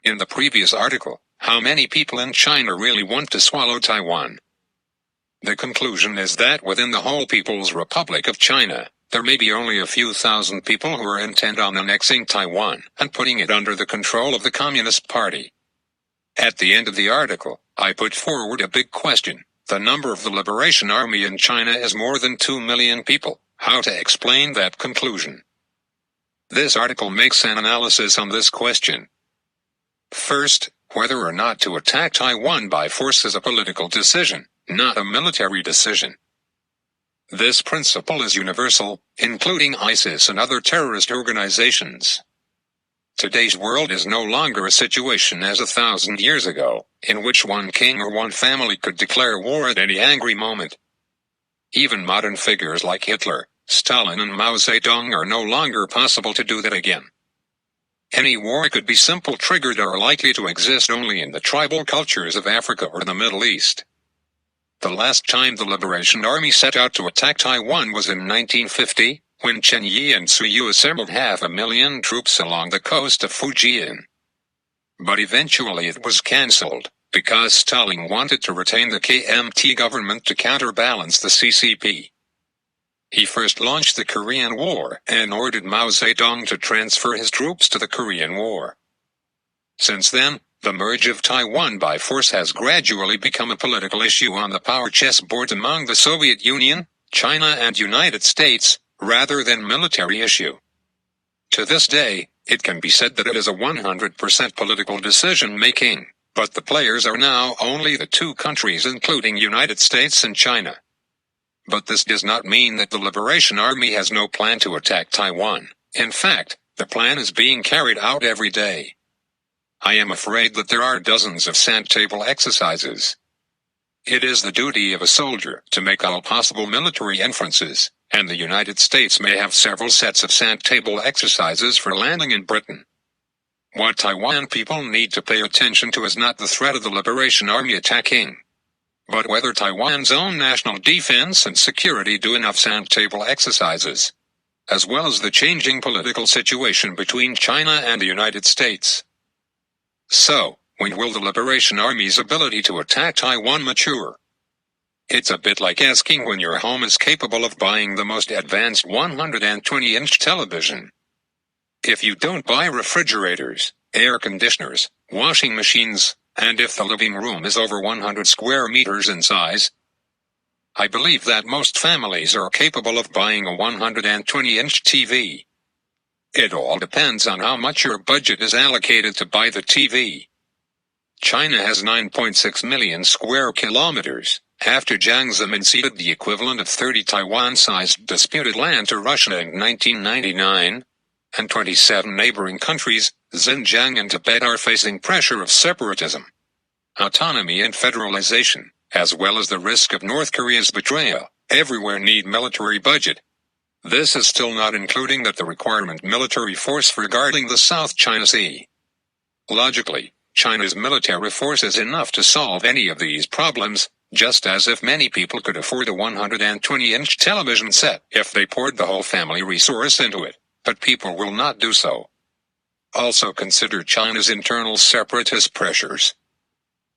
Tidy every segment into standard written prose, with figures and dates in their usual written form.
In the previous article, how many people in China really want to swallow Taiwan? The conclusion is that within the whole People's Republic of China, there may be only a few thousand people who are intent on annexing Taiwan and putting it under the control of the Communist Party. At the end of the article, I put forward a big question. The number of the Liberation Army in China is more than 2 million people. How to explain that conclusion? This article makes an analysis on this question. First, whether or not to attack Taiwan by force is a political decision, not a military decision. This principle is universal, including ISIS and other terrorist organizations. Today's world is no longer a situation as 1,000 years ago, in which one king or one family could declare war at any angry moment. Even modern figures like Hitler, Stalin and Mao Zedong are no longer possible to do that again. Any war could be simple triggered or likely to exist only in the tribal cultures of Africa or the Middle East. The last time the Liberation Army set out to attack Taiwan was in 1950, when Chen Yi and Su Yu assembled 500,000 troops along the coast of Fujian. But eventually it was cancelled, because Stalin wanted to retain the KMT government to counterbalance the CCP. He first launched the Korean War and ordered Mao Zedong to transfer his troops to the Korean War. Since then, the merge of Taiwan by force has gradually become a political issue on the power chessboard among the Soviet Union, China and United States, rather than military issue. To this day, it can be said that it is a 100% political decision-making, but the players are now only the two countries including United States and China. But this does not mean that the Liberation Army has no plan to attack Taiwan. In fact, the plan is being carried out every day. I am afraid that there are dozens of sand-table exercises. It is the duty of a soldier to make all possible military inferences, and the United States may have several sets of sand-table exercises for landing in Britain. What Taiwan people need to pay attention to is not the threat of the Liberation Army attacking, but whether Taiwan's own national defense and security do enough sand-table exercises, as well as the changing political situation between China and the United States. So, when will the Liberation Army's ability to attack Taiwan mature? It's a bit like asking when your home is capable of buying the most advanced 120-inch television. If you don't buy refrigerators, air conditioners, washing machines, and if the living room is over 100 square meters in size, I believe that most families are capable of buying a 120-inch TV. It all depends on how much your budget is allocated to buy the TV. China has 9.6 million square kilometers, after Jiang Zemin ceded the equivalent of 30 Taiwan-sized disputed land to Russia in 1999, and 27 neighboring countries, Xinjiang and Tibet, are facing pressure of separatism, autonomy and federalization, as well as the risk of North Korea's betrayal. Everywhere need military budget. This is still not including that the requirement military force for guarding the South China Sea. Logically, China's military force is enough to solve any of these problems, just as if many people could afford a 120-inch television set if they poured the whole family resource into it, but people will not do so. Also consider China's internal separatist pressures.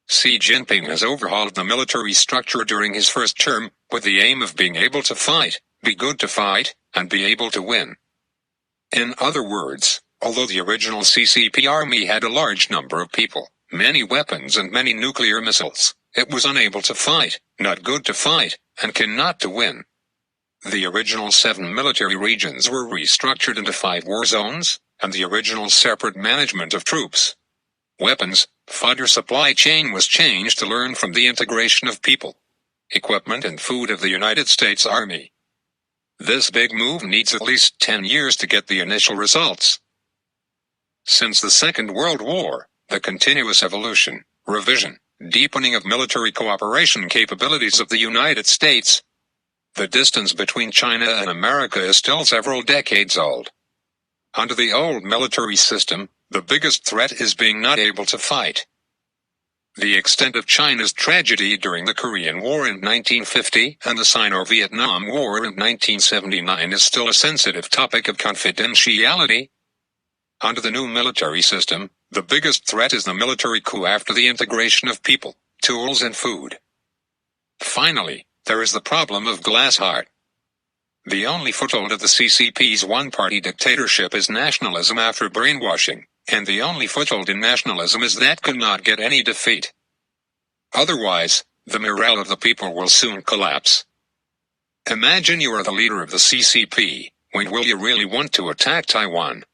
Xi Jinping has overhauled the military structure during his first term, with the aim of being able to fight, be good to fight, and be able to win. In other words, although the original CCP army had a large number of people, many weapons and many nuclear missiles, it was unable to fight, not good to fight, and cannot to win. The original 7 military regions were restructured into 5 war zones, and the original separate management of troops, weapons, fodder supply chain was changed to learn from the integration of people, equipment and food of the United States Army. This big move needs at least 10 years to get the initial results. Since the Second World War, the continuous evolution, revision, deepening of military cooperation capabilities of the United States, the distance between China and America is still several decades old. Under the old military system, the biggest threat is being not able to fight. The extent of China's tragedy during the Korean War in 1950 and the Sino-Vietnam War in 1979 is still a sensitive topic of confidentiality. Under the new military system, The biggest threat is the military coup after the integration of people, tools and food. Finally, there is the problem of glass heart. The only foothold of the CCP's one-party dictatorship is nationalism after brainwashing, and the only foothold in nationalism is that could not get any defeat. Otherwise, the morale of the people will soon collapse. Imagine you are the leader of the CCP. When will you really want to attack Taiwan?